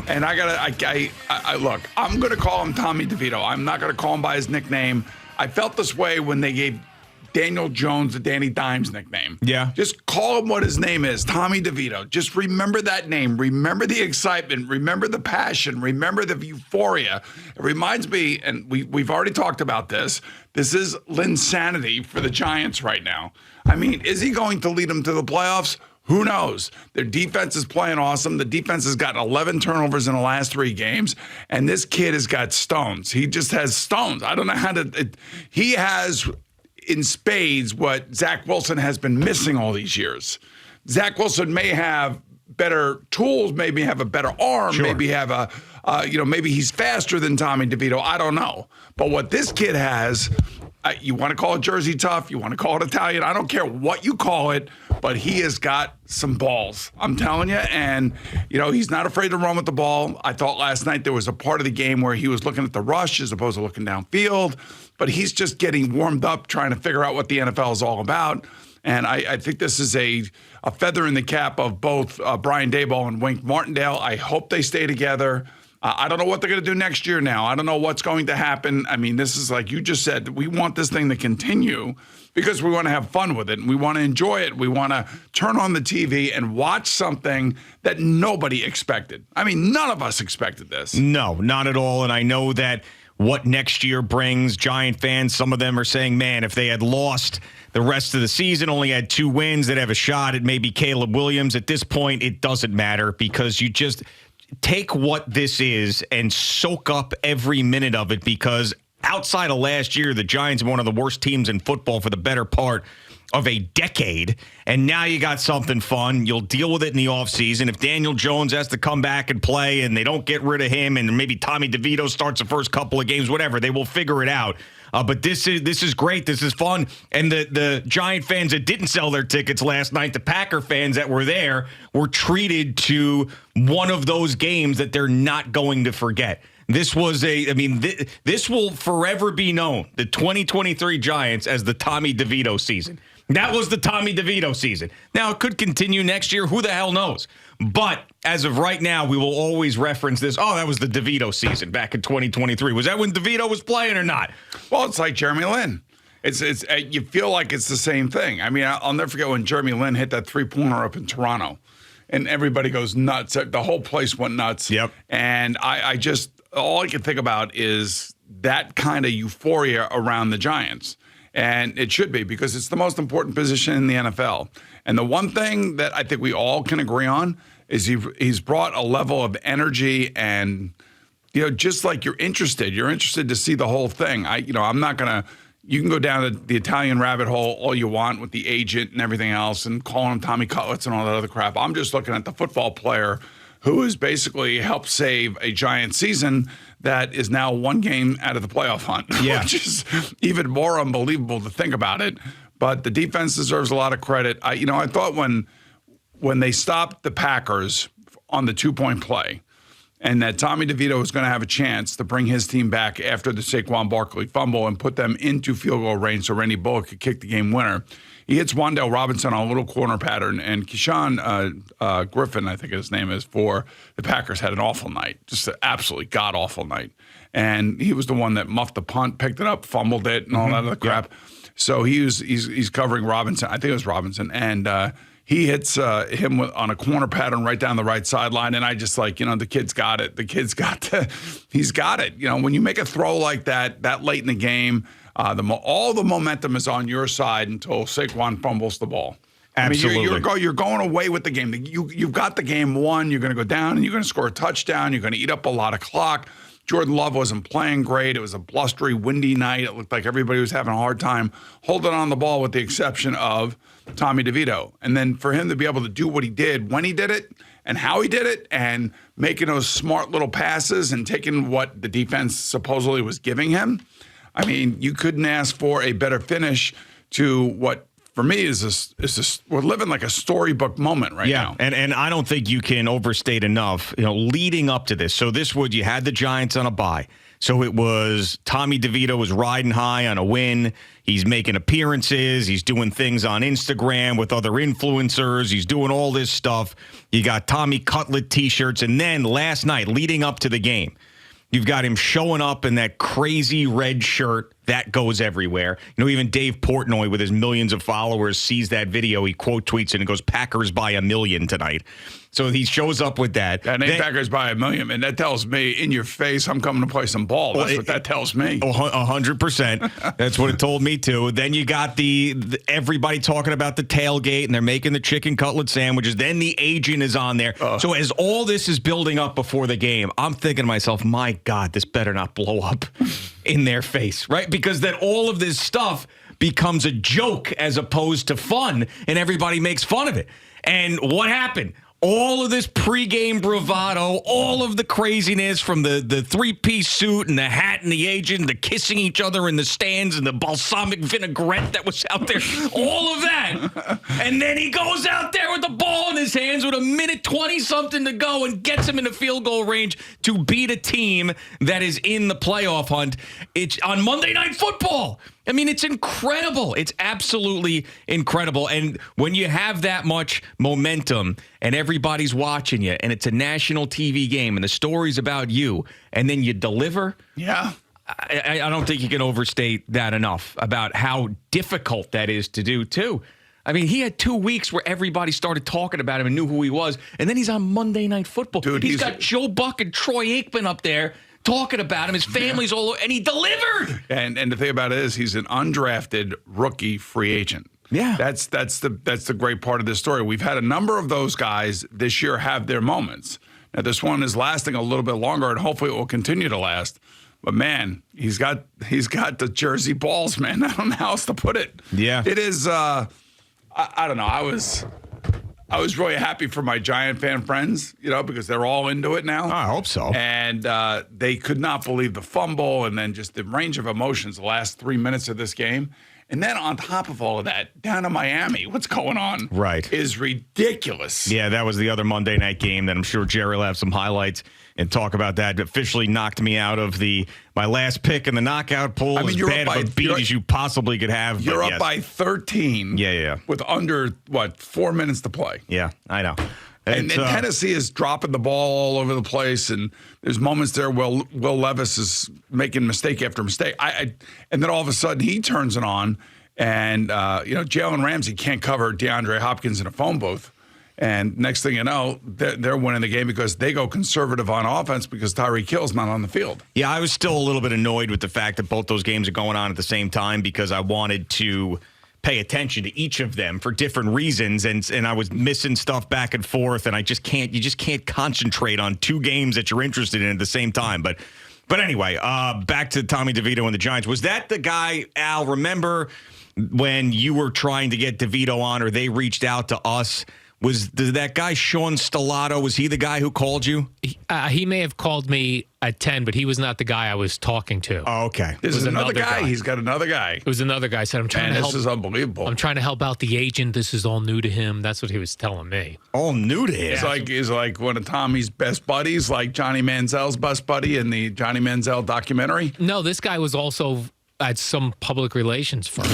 And I look, I'm going to call him Tommy DeVito. I'm not going to call him by his nickname. I felt this way when they gave Daniel Jones the Danny Dimes nickname. Yeah. Just call him what his name is, Tommy DeVito. Just remember that name. Remember the excitement. Remember the passion. Remember the euphoria. It reminds me, and we've already talked about this, this is Linsanity for the Giants right now. I mean, is he going to lead them to the playoffs? Who knows? Their defense is playing awesome. The defense has gotten 11 turnovers in the last 3 games, and this kid has got stones. He just has stones. I don't know how to he has in spades what Zach Wilson has been missing all these years. Zach Wilson may have better tools, maybe have a better arm, sure. maybe have maybe he's faster than Tommy DeVito. I don't know. But what this kid has, you want to call it Jersey tough, you want to call it Italian, I don't care what you call it, but he has got some balls. I'm telling you. And, he's not afraid to run with the ball. I thought last night there was a part of the game where he was looking at the rush as opposed to looking downfield. But he's just getting warmed up, trying to figure out what the NFL is all about. And I think this is a feather in the cap of both Brian Daboll and Wink Martindale. I hope they stay together. I don't know what they're going to do next year now. I don't know what's going to happen. I mean, this is like you just said, we want this thing to continue because we want to have fun with it and we want to enjoy it. We want to turn on the TV and watch something that nobody expected. I mean, none of us expected this. No, not at all. And I know that what next year brings, Giant fans, some of them are saying, man, if they had lost the rest of the season, only had 2 wins, they'd have a shot at maybe Caleb Williams. At this point, it doesn't matter because you just take what this is and soak up every minute of it because outside of last year, the Giants are one of the worst teams in football for the better part of a decade, and now you got something fun. You'll deal with it in the offseason. If Daniel Jones has to come back and play and they don't get rid of him and maybe Tommy DeVito starts the first couple of games, whatever, they will figure it out. But this is great. This is fun. And the Giant fans that didn't sell their tickets last night, the Packer fans that were there, were treated to one of those games that they're not going to forget. This was this will forever be known, the 2023 Giants, as the Tommy DeVito season. That was the Tommy DeVito season. Now, it could continue next year. Who the hell knows? But as of right now, we will always reference this. Oh, that was the DeVito season back in 2023. Was that when DeVito was playing or not? Well, it's like Jeremy Lin. It's you feel like it's the same thing. I mean, I'll never forget when Jeremy Lin hit that 3-pointer up in Toronto. And everybody goes nuts. The whole place went nuts. Yep. And I just, all I can think about is that kind of euphoria around the Giants. And it should be because it's the most important position in the NFL. And the one thing that I think we all can agree on is he's brought a level of energy and, just like you're interested to see the whole thing. I'm not going to, you can go down the Italian rabbit hole all you want with the agent and everything else and calling him Tommy Cutlets and all that other crap. I'm just looking at the football player who has basically helped save a Giant season that is now 1 game out of the playoff hunt, which is even more unbelievable to think about it. But the defense deserves a lot of credit. I thought when they stopped the Packers on the 2-point play and that Tommy DeVito was going to have a chance to bring his team back after the Saquon Barkley fumble and put them into field goal range so Randy Bullock could kick the game winner. He hits Wan'Dale Robinson on a little corner pattern, and Keyshawn Griffin, I think his name is, for the Packers, had an awful night, just an absolutely god-awful night. And he was the one that muffed the punt, picked it up, fumbled it, and all that other crap. So he's covering Robinson. I think it was Robinson, and he hits him on a corner pattern right down the right sideline, and I just the kid's got it. He's got it. When you make a throw like that late in the game, all the momentum is on your side until Saquon fumbles the ball. Absolutely. I mean, you're going away with the game. You've got the game won. You're going to go down and you're going to score a touchdown. You're going to eat up a lot of clock. Jordan Love wasn't playing great. It was a blustery, windy night. It looked like everybody was having a hard time holding on the ball with the exception of Tommy DeVito. And then for him to be able to do what he did when he did it and how he did it and making those smart little passes and taking what the defense supposedly was giving him, I mean, you couldn't ask for a better finish to what for me, we're living like a storybook moment right now. And I don't think you can overstate enough, leading up to this. So you had the Giants on a bye. So it was Tommy DeVito was riding high on a win. He's making appearances. He's doing things on Instagram with other influencers. He's doing all this stuff. You got Tommy Cutlet T-shirts. And then last night, leading up to the game, you've got him showing up in that crazy red shirt. That goes everywhere. Even Dave Portnoy with his millions of followers sees that video. He quote tweets it and goes, Packers by 1 million tonight. So he shows up with that. That ain't Packers by 1 million, and that tells me in your face I'm coming to play some ball. That's what that tells me. 100%. That's what it told me too. Then you got the everybody talking about the tailgate, and they're making the chicken cutlet sandwiches. Then the agent is on there. So as all this is building up before the game, I'm thinking to myself, my God, this better not blow up in their face, right? Because then all of this stuff becomes a joke as opposed to fun, and everybody makes fun of it. And what happened? All of this pregame bravado, all of the craziness from the three-piece suit and the hat and the agent, the kissing each other in the stands and the balsamic vinaigrette that was out there, all of that. And then he goes out there with the ball in his hands with 1:20-something to go and gets him in the field goal range to beat a team that is in the playoff hunt. It's on Monday Night Football. I mean, it's incredible. It's absolutely incredible. And when you have that much momentum and everybody's watching you and it's a national TV game and the story's about you and then you deliver. Yeah. I don't think you can overstate that enough about how difficult that is to do, too. I mean, he had 2 weeks where everybody started talking about him and knew who he was. And then he's on Monday Night Football. Dude, he's got Joe Buck and Troy Aikman up there talking about him. His family's all over, and he delivered. And the thing about it is he's an undrafted rookie free agent. Yeah. That's the great part of this story. We've had a number of those guys this year have their moments. Now, this one is lasting a little bit longer, and hopefully it will continue to last. But, man, he's got the Jersey balls, man. I don't know how else to put it. Yeah. It is, I don't know. I was really happy for my Giant fan friends, because they're all into it now. I hope so. And they could not believe the fumble and then just the range of emotions the last 3 minutes of this game. And then on top of all of that, down in Miami, what's going on is ridiculous. Yeah, that was the other Monday night game that I'm sure Jerry will have some highlights and talk about that. It officially knocked me out of my last pick in the knockout pool. As bad of a beat as you possibly could have. You're up by 13. Yeah. With under, 4 minutes to play. Yeah, I know. And Tennessee is dropping the ball all over the place, and there's moments there where Will Levis is making mistake after mistake. And then all of a sudden he turns it on, and Jalen Ramsey can't cover DeAndre Hopkins in a phone booth. And next thing you know, they're winning the game because they go conservative on offense because Tyreek Hill's not on the field. Yeah, I was still a little bit annoyed with the fact that both those games are going on at the same time because I wanted to pay attention to each of them for different reasons, and I was missing stuff back and forth, and you just can't concentrate on two games that you're interested in at the same time. But anyway, back to Tommy DeVito and the Giants. Was that the guy, Al? Remember when you were trying to get DeVito on, or they reached out to us? Was that guy Sean Stellato? Was he the guy who called you? He may have called me at 10, but he was not the guy I was talking to. Oh, okay. This is another guy. He's got another guy. It was another guy. Said, I'm trying to help. This is unbelievable. I'm trying to help out the agent. This is all new to him. That's what he was telling me. All new to him? He's like one of Tommy's best buddies, like Johnny Manziel's best buddy in the Johnny Manziel documentary. No, this guy was also at some public relations firm.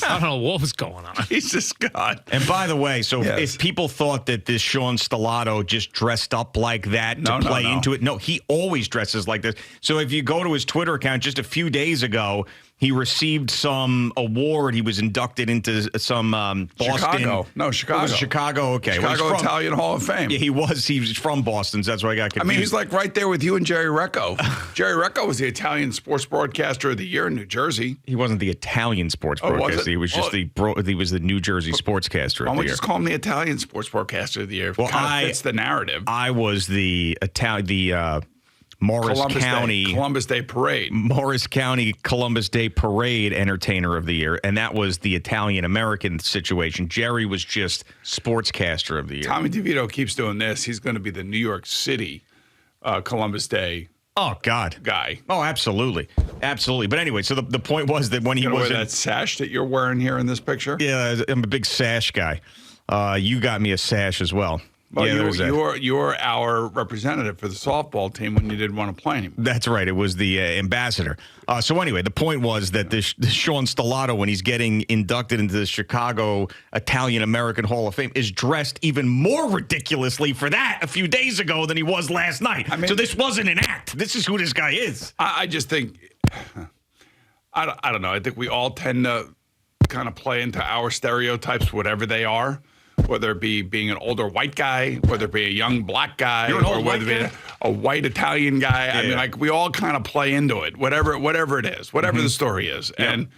I don't know what was going on. Jesus God. And by the way, if people thought that this Sean Stellato just dressed up like that to play into it, no, he always dresses like this. So if you go to his Twitter account just a few days ago, he received some award. He was inducted into some Boston. Chicago. No, Chicago. It was Chicago, okay. Chicago Italian Hall of Fame. Yeah, he was from Boston, so that's why I got confused. I mean, he's like right there with you and Jerry Recco. Jerry Recco was the Italian Sports Broadcaster of the Year in New Jersey. He wasn't the Italian sports broadcaster. He was just he was the New Jersey Sportscaster of the Year. Why don't we just call him the Italian Sports Broadcaster of the Year? Well, kind of fits the narrative. I was the Morris Columbus Day Parade. Morris County Columbus Day Parade Entertainer of the Year, and that was the Italian-American situation. Jerry was just Sportscaster of the Year. Tommy DeVito keeps doing this. He's going to be the New York City Columbus Day Oh, God. guy. Oh, absolutely. Absolutely. But anyway, so the point was that when he You know was that sash that you're wearing here in this picture? yeah, I'm a big sash guy. You got me a sash as well. Well, yeah, you were our representative for the softball team when you didn't want to play anymore. That's right. It was the ambassador. So anyway, the point was that this Sean Stellato, when he's getting inducted into the Chicago Italian-American Hall of Fame, is dressed even more ridiculously for that a few days ago than he was last night. I mean, so this wasn't an act. This is who this guy is. I just think, I don't know. I think we all tend to kind of play into our stereotypes, whatever they are. Whether it be being an older white guy, whether it be a young black guy, or whether it be a white Italian guy. I mean, like we all kind of play into it, whatever it is, whatever the story is. Yep. And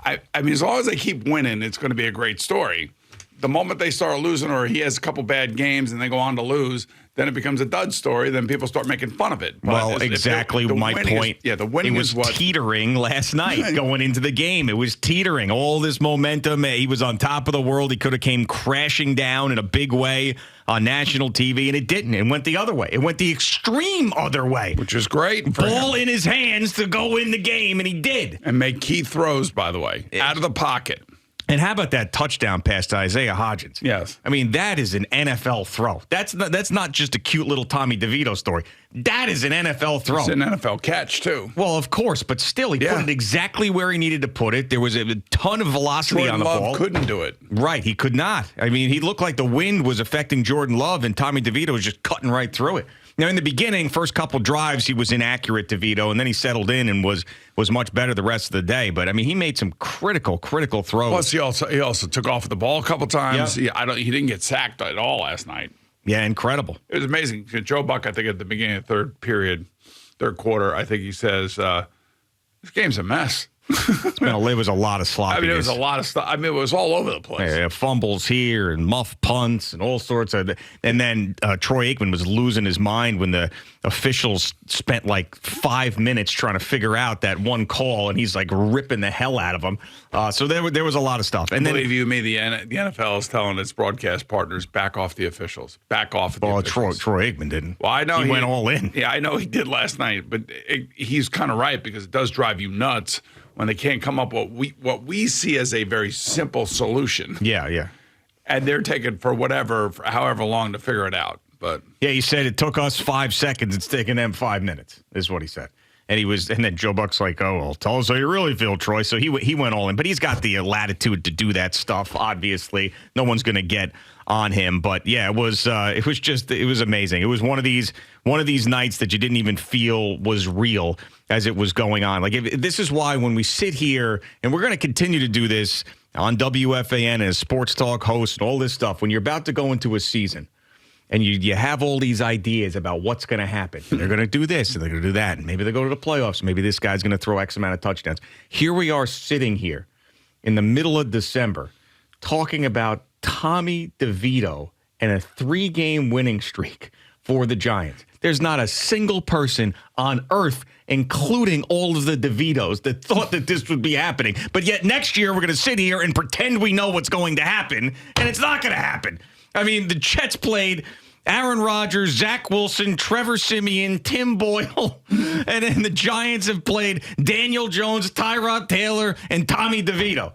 I mean, as long as they keep winning, it's going to be a great story. The moment they start losing, or he has a couple bad games and they go on to lose, then it becomes a dud story. Then people start making fun of it. But well, exactly my point. The winning was what teetering last night going into the game. It was teetering. All this momentum. He was on top of the world. He could have came crashing down in a big way on national TV, and it didn't. It went the other way. It went the extreme other way, which is great. Ball in his hands to go in the game, and he did. And make key throws, by the way, out of the pocket. And how about that touchdown pass to Isaiah Hodgins? Yes. I mean, that is an NFL throw. That's not just a cute little Tommy DeVito story. That is an NFL throw. It's an NFL catch, too. Well, of course, but still, he put it exactly where he needed to put it. There was a ton of velocity on the ball. Couldn't do it. Right, he could not. I mean, he looked like the wind was affecting Jordan Love, and Tommy DeVito was just cutting right through it. Now, in the beginning, first couple drives, he was inaccurate, DeVito, and then he settled in and was much better the rest of the day. But, I mean, he made some critical throws. Plus, he also took off the ball a couple times. Yep. He didn't get sacked at all last night. Yeah, incredible. It was amazing. Joe Buck, I think, at the beginning of the third quarter, I think he says, this game's a mess. It was a lot of sloppiness. I mean, it was a lot of stuff. I mean, it was all over the place. Yeah, fumbles here and muff punts and all sorts of. And then Troy Aikman was losing his mind when the officials spent like 5 minutes trying to figure out that one call, and he's like ripping the hell out of them. So there was a lot of stuff. And believe you me, the NFL is telling its broadcast partners, back off the officials. Back off the officials. Troy Aikman didn't. Well, I know he went all in. Yeah, I know he did last night, but he's kind of right, because it does drive you nuts when they can't come up with what we see as a very simple solution. Yeah. And they're taking for however long to figure it out. But yeah, he said it took us 5 seconds. It's taking them 5 minutes, is what he said. And then Joe Buck's like, oh, well, tell us how you really feel, Troy. So he went all in. But he's got the latitude to do that stuff, obviously. No one's going to get on him. But yeah, it was amazing. It was one of these nights that you didn't even feel was real as it was going on. Like, this is why when we sit here, and we're going to continue to do this on WFAN as sports talk host and all this stuff, when you're about to go into a season and you have all these ideas about what's going to happen. They're going to do this and they're going to do that. And maybe they go to the playoffs. Maybe this guy's going to throw X amount of touchdowns. Here we are sitting here in the middle of December talking about Tommy DeVito and a 3-game winning streak for the Giants. There's not a single person on earth, including all of the DeVitos, that thought that this would be happening. But yet next year we're going to sit here and pretend we know what's going to happen, and it's not going to happen. I mean, the Jets played Aaron Rodgers, Zach Wilson, Trevor Siemian, Tim Boyle, and then the Giants have played Daniel Jones, Tyrod Taylor, and Tommy DeVito.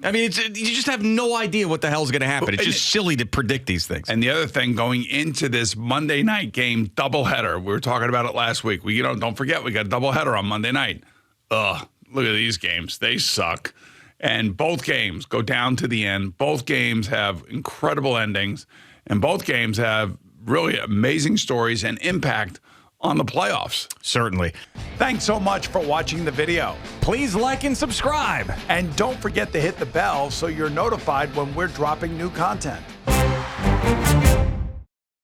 I mean, you just have no idea what the hell's going to happen. It's just silly to predict these things. And the other thing, going into this Monday night game doubleheader, we were talking about it last week. Don't forget, we got a doubleheader on Monday night. Ugh, look at these games. They suck. And both games go down to the end. Both games have incredible endings. And both games have really amazing stories and impact on the playoffs. Certainly. Thanks so much for watching the video. Please like and subscribe. And don't forget to hit the bell so you're notified when we're dropping new content.